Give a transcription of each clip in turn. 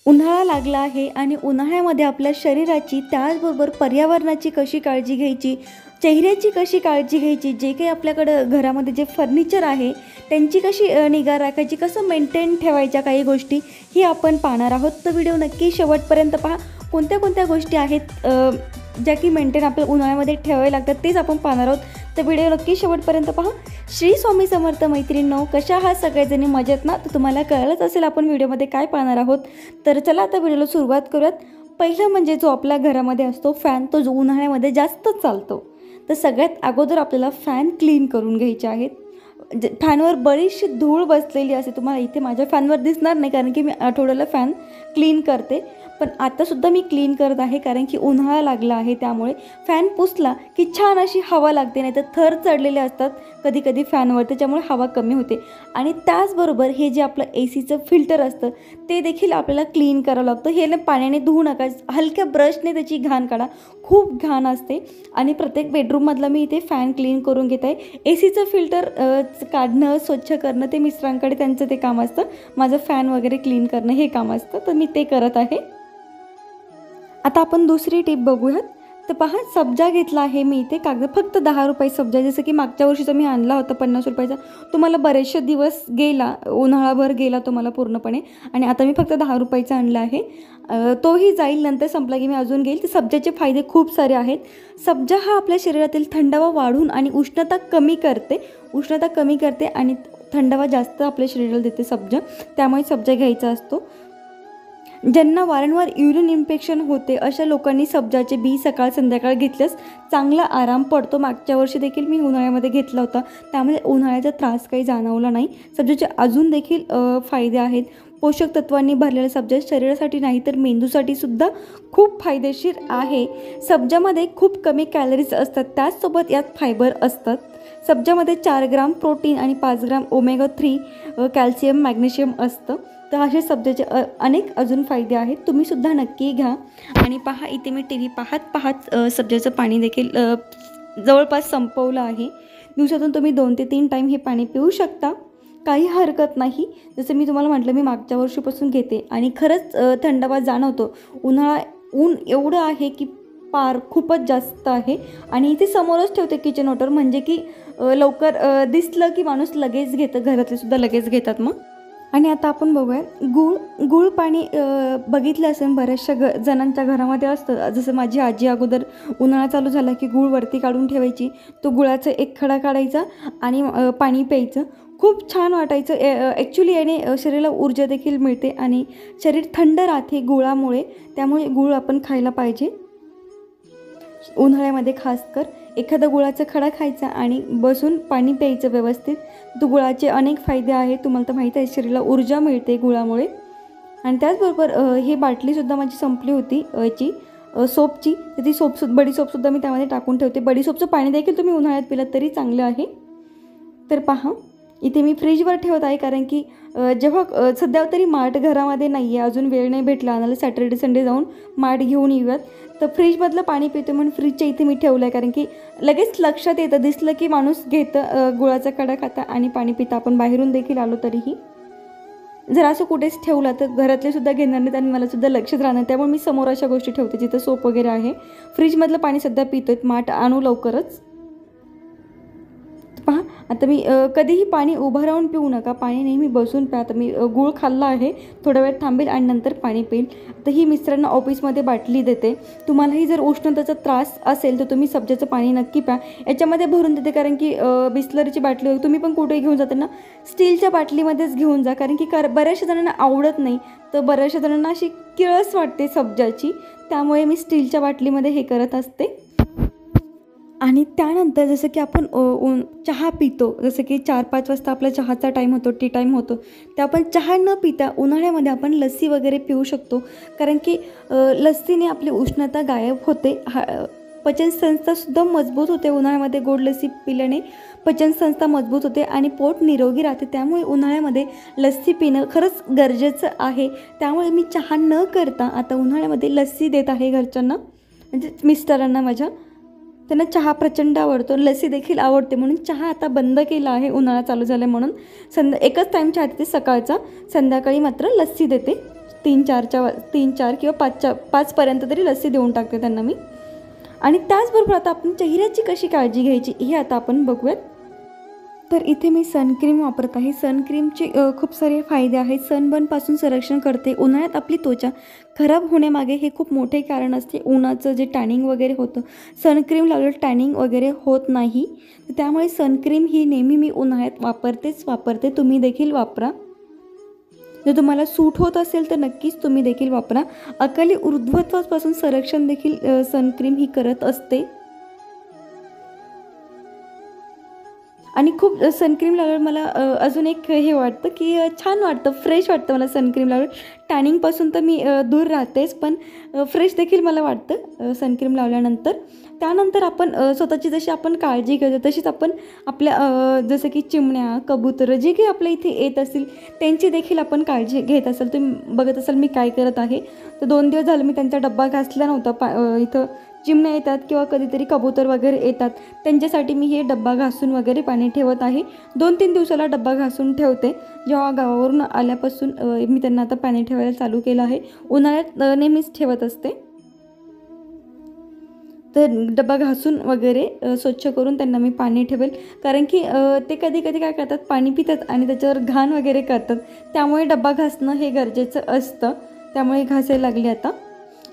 उन्हाळा लागला आहे आणि उन्हाळ्यामध्ये आपल्या शरीराची त्याचबरोबर पर्यावरणाची कशी काळजी घ्यायची, चेहऱ्याची कशी काळजी घ्यायची, जे काही आपल्याकडं घरामध्ये जे फर्निचर आहे त्यांची कशी निगा राखायची, कसं मेंटेन ठेवायच्या काही गोष्टी ही आपण पाहणार आहोत. तर व्हिडिओ नक्की शेवटपर्यंत पहा. कोणत्या कोणत्या गोष्टी आहेत ज्या की मेंटेन आपल्या उन्हाळ्यामध्ये ठेवावे लागतात तेच आपण पाहणार आहोत. तर व्हिडिओ नक्की शेवटपर्यंत पहा. श्री स्वामी समर्थ मैत्रिणींनो, कशा आहात सगळेजणी मजेत ना? तर तुम्हाला कळलंच असेल आपण व्हिडिओमध्ये काय पाहणार आहोत. तर चला आता व्हिडिओला सुरुवात करूयात. पहिलं म्हणजे जो आपल्या घरामध्ये असतो फॅन, तो जो उन्हाळ्यामध्ये जास्त चालतो. तर सगळ्यात अगोदर आपल्याला फॅन क्लीन करून घ्यायचे आहेत. फॅनवर बरीचशी धूळ बसलेली असते. तुम्हाला इथे माझ्या फॅनवर दिसणार नाही कारण की मी आठवड्याला फॅन क्लीन करते, पण आत्तासुद्धा मी क्लीन करत आहे कारण की उन्हाळा लागला आहे. त्यामुळे फॅन पुसला की छान अशी हवा लागते, नाही तर थर चढलेले असतात कधी कधी फॅनवर, त्याच्यामुळे हवा कमी होते. आणि त्याचबरोबर हे जे आपलं एसीचं फिल्टर असतं ते देखील आपल्याला क्लीन करावं लागतं. हे पाण्याने धुवू नका, हलक्या ब्रशने त्याची घाण काढा, खूप घाण असते. आणि प्रत्येक बेडरूममधला मी इथे फॅन क्लीन करून घेत आहे. एसीचं फिल्टर काढणं, स्वच्छ करणं ते मिस्टरांकडे त्यांचं ते काम असतं. माझं फॅन वगैरे क्लीन करणं हे काम असतं, तर मी ते करत आहे. आता आपण दुसरी टिप बघूयात. तर पहा, सब्जा घेतला आहे मी इथे कागद, फक्त 10 रुपये सब्जा. जसं की मागच्या वर्षीचा मी आणला होता 50 रुपयाचा, तो मला बरेचसे दिवस गेला, उन्हाळाभर गेला तो मला पूर्णपणे. आणि आता मी फक्त 10 रुपयाचा आणला आहे. तोही जाईल, नंतर संपला की मी अजून घेईल. तर सब्जाचे फायदे खूप सारे आहेत. सब्जा हा आपल्या शरीरातील थंडावा वाढून आणि उष्णता कमी करते आणि थंडावा जास्त आपल्या शरीराला देते सब्जा, त्यामुळे सब्जा घ्यायचा असतो. ज्यांना वारंवार युरिन इन्फेक्शन होते अशा लोकांनी सब्जाचे बी सकाळ संध्याकाळ घेतल्यास चांगला आराम पडतो. मागच्या वर्षी देखील मी उन्हाळ्यामध्ये घेतला होता, त्यामुळे उन्हाळ्याचा त्रास काही जाणवला नाही. सब्जाचे अजून देखील फायदे आहेत. पोषक तत्वांनी भरलेला सब्जा शरीरासाठी नाही तर मेंदूसाठी सुद्धा खूप फायदेशीर आहे. सब्जामध्ये खूप कमी कॅलरीज असतात, त्याचसोबत यात फायबर असतात. सब्जामध्ये 4 ग्राम प्रोटीन आणि 5 ग्राम ओमेगा 3 कॅल्शियम मॅग्नेशियम असतं. तर असे सब्जाचे अनेक अजून फायदे आहेत, तुम्हीसुद्धा नक्की घ्या. आणि पहा, इथे मी टी व्ही पाहत सब्जाचं पाणी देखील जवळपास संपवलं आहे. दिवसातून तुम्ही 2 ते 3 टाईम हे पाणी पिऊ शकता, काही हरकत नाही. जसं मी तुम्हाला म्हटलं, मी मागच्या वर्षीपासून घेते आणि खरंच थंडावा जाणवतो. ऊन एवढं आहे की खूपच जास्त आहे. आणि इथे समोरच ठेवते किचन वॉटर, म्हणजे की लवकर दिसलं की माणूस लगेच घेतं, घरातले सुद्धा लगेच घेतात मग. आणि आता आपण बघूया गूळ पाणी. बघितलं असेल बऱ्याचशा जणांच्या घरामध्ये असतं. जसं माझी आजी अगोदर उन्हाळा चालू झाला की गूळ वरती काढून ठेवायची, तो गुळाचा एक खडा काढायचा आणि पाणी प्यायचं, खूप छान वाटायचं. ॲक्च्युली याने शरीराला ऊर्जा देखील मिळते आणि शरीर थंड राहते गुळामुळे, त्यामुळे गूळ आपण खायला पाहिजे. उन्हाळ्यामध्ये खासकर एखादा गुळाचा खडा खायचा आणि बसून पाणी प्यायचं व्यवस्थित. तो गुळाचे अनेक फायदे आहेत, तुम्हाला तर माहीत आहे. शरीराला ऊर्जा मिळते गुळामुळे. आणि त्याचबरोबर ही बाटलीसुद्धा माझी संपली होती याची सोपची, तर ती बडी सोपसुद्धा मी त्यामध्ये टाकून ठेवते. बडी सोपचं पाणी देखील तुम्ही उन्हाळ्यात पिलं तरी चांगलं आहे. तर पहा, इथे मी फ्रीजवर ठेवत आहे कारण की जेव्हा सध्या तरी माठ घरामध्ये नाही आहे, अजून वेळ नाही भेटला आणायला. सॅटर्डे संडे जाऊन माठ घेऊन येऊयात. तर फ्रीजमधलं पाणी पितो म्हणून फ्रीजच्या इथे मी ठेवलं आहे, कारण की लगेच लक्षात येतं, दिसलं की माणूस घेतं गुळाचा कडा खाता आणि पाणी पिता. आपण बाहेरून देखील आलो तरीही जर असं कुठेच ठेवलं तर घरातले सुद्धा घेणार नाहीत आणि मला सुद्धा लक्षात राहणार. त्यामुळे मी समोर अशा गोष्टी ठेवते जिथं सोप वगैरे आहे. फ्रीजमधलं पाणी सध्या पितोय, माठ आणू लवकरच. पहा, आता मी कधीही पाणी उभं राहून पिऊ नका, पाणी नेहमी बसून प्या. आता मी गूळ खाल्ला आहे, थोडा वेळ थांबेल आणि नंतर पाणी पिईल. तर ही मिस्टरांना ऑफिसमध्ये बाटली देते. तुम्हालाही जर उष्णतेचा त्रास असेल तर तुम्ही सब्जाचं पाणी नक्की प्या. याच्यामध्ये भरून देते कारण की बिस्लरीची बाटली तुम्ही पण कुठेही घेऊन जाताना स्टीलच्या बाटलीमध्येच घेऊन जा, कारण की बऱ्याचशा जणांना आवडत नाही. तर बऱ्याचशा जणांना अशी किळस वाटते सब्जाची, त्यामुळे मी स्टीलच्या बाटलीमध्ये हे करत असते. आणि त्यानंतर जसं की आपण चहा पितो, जसं की 4-5 वाजता आपला चहाचा टाईम होतो, टी टाईम होतो, तर आपण चहा न पिता उन्हाळ्यामध्ये आपण लस्सी वगैरे पिऊ शकतो. कारण की लस्सीने आपली उष्णता गायब होते. पचनसंस्थासुद्धा मजबूत होते. उन्हाळ्यामध्ये गोड लस्सी पिल्याने पचनसंस्था मजबूत होते आणि पोट निरोगी राहते. त्यामुळे उन्हाळ्यामध्ये लस्सी पिणं खरंच गरजेचं आहे. त्यामुळे मी चहा न करता आता उन्हाळ्यामध्ये लस्सी देत आहे घरच्यांना, म्हणजे मिस्टरांना माझ्या. त्यांना चहा प्रचंड आवडतो, लस्सी देखील आवडते, म्हणून चहा आता बंद केला आहे उन्हाळा चालू झाला म्हणून. एकच टाईम चहा देते सकाळचा, संध्याकाळी मात्र लस्सी देते. 3-4 किंवा 5पर्यंत तरी लस्सी देऊन टाकते त्यांना मी. आणि त्याचबरोबर आता आपण चेहऱ्याची कशी काळजी घ्यायची हे आता आपण बघूयात. तर इथे मी सनक्रीम वापरत आहे. सनक्रीमचे खूप सारे फायदे आहेत. सनबर्नपासून संरक्षण करते. उन्हाळ्यात आपली त्वचा खराब होण्यामागे हे खूप मोठे कारण असते. उन्हाचं जे टॅनिंग वगैरे होतं, सनक्रीम लावलं टॅनिंग वगैरे होत नाही. त्यामुळे सनक्रीम ही नेहमी मी उन्हाळ्यात वापरते. तुम्ही देखील वापरा. जर तुम्हाला सूट होत असेल तर नक्कीच तुम्ही देखील वापरा. अकाली ऊर्ध्वत्वापासून संरक्षण देखील सनक्रीम ही करत असते. आणि खूप सनक्रीम लावल्यावर मला अजून एक हे वाटतं की छान वाटतं, फ्रेश वाटतं मला सनक्रीम लावल्यावर. टॅनिंगपासून तर मी दूर राहतेच, पण फ्रेश देखील मला वाटतं सनक्रीम लावल्यानंतर. त्यानंतर आपण स्वतःची जशी आपण काळजी घेतो तशीच आपण आपल्या जसं की चिमण्या, कबूतरं जे काही आपल्या इथे येत असतील त्यांची देखील आपण काळजी घेत असाल. तुम्ही बघत असाल मी काय करत आहे. तर 2 दिवस झालं मी त्यांचा डब्बा घासला नव्हता. इथं चिमण्या येतात किंवा कधीतरी कबूतर वगैरे येतात, त्यांच्यासाठी मी हे डब्बा घासून वगैरे पाणी ठेवत आहे. 2-3 दिवसाला डब्बा घासून ठेवते. जेव्हा गावावरून आल्यापासून मी त्यांना आता पाणी ठेवायला चालू केलं आहे. उन्हाळ्यात नेहमीच ठेवत असते. तर डब्बा घासून वगैरे स्वच्छ करून त्यांना मी पाणी ठेवेल. कारण की ते कधी काय करतात, पाणी पितात आणि त्याच्यावर घाण वगैरे करतात. त्यामुळे डब्बा घासणं हे गरजेचं असतं. त्यामुळे घासायला लागले आता.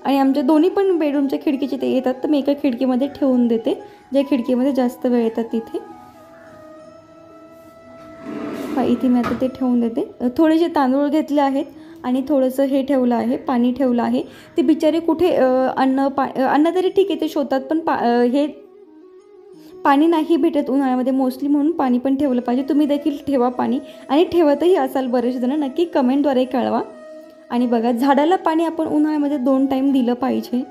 आणि आमच्या दोन्ही पण बेडरूमच्या खिडकीचे ते येतात, तर मी एका खिडकीमध्ये ठेवून देते, ज्या खिडकीमध्ये जास्त वेळ येतात तिथे. इथे मी आता ते ठेवून देते. थोडेसे तांदूळ घेतले आहेत आणि थोडंसं हे ठेवलं आहे, पाणी ठेवलं आहे. ते बिचारे कुठे अन्न तरी ठीक आहे ते शोधतात, पण हे पाणी नाही भेटत उन्हाळ्यामध्ये मोस्टली, म्हणून पाणी पण ठेवलं पाहिजे. तुम्ही देखील ठेवा पाणी, आणि ठेवतही असाल बरेच जण, नक्की कमेंटद्वारे कळवा. आणि बघा, झाडाला पाणी आपण उन्हाळ्यामध्ये 2 टाईम दिलं पाहिजे.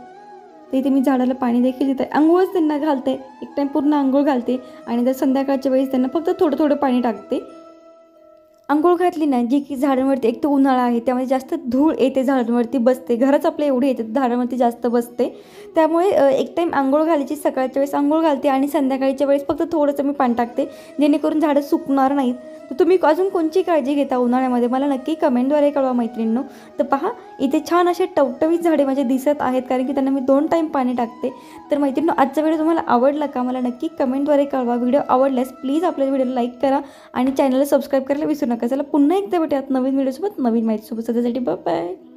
तर इथे मी झाडाला पाणी देखील देते. अंघोळच त्यांना घालते, 1 टाईम पूर्ण अंघोळ घालते आणि जर संध्याकाळच्या वेळेस त्यांना फक्त थोडं पाणी टाकते. अंघोळ घातली ना, जी की झाडांवरती, एक तर उन्हाळा आहे त्यामुळे जास्त धूळ येते, झाडांवरती बसते, घरच आपल्या एवढे येते, झाडांवरती जास्त बसते. त्यामुळे 1 टाईम अंघोळ घालायची, सकाळच्या वेळेस अंघोळ घालते आणि संध्याकाळच्या वेळेस फक्त थोडंसं मी पाणी टाकते, जेणेकरून झाडं सुकणार नाहीत. तर तुम्ही अजून कोणची काळजी घेता उन्हाळ्यामध्ये मला नक्की कमेंटद्वारे कळवा मैत्रिणींनो. तर पहा, इथे छान असे टवटवीत झाडे माझे दिसत आहेत, कारण की त्यांना मी 2 टाईम पाणी टाकते. तर मैत्रिणींनो, आजचा व्हिडिओ तुम्हाला आवडला का मला नक्की कमेंटद्वारे कळवा. व्हिडिओ आवडल्यास प्लीज आपल्या व्हिडिओला लाईक करा आणि चॅनलला सबस्क्राईब करायला विसरू नका. चला पुन्हा एकदा भेटूयात नवीन व्हिडिओसोबत, नवीन माहितीसोबत. सध्यासाठी बाय बाय.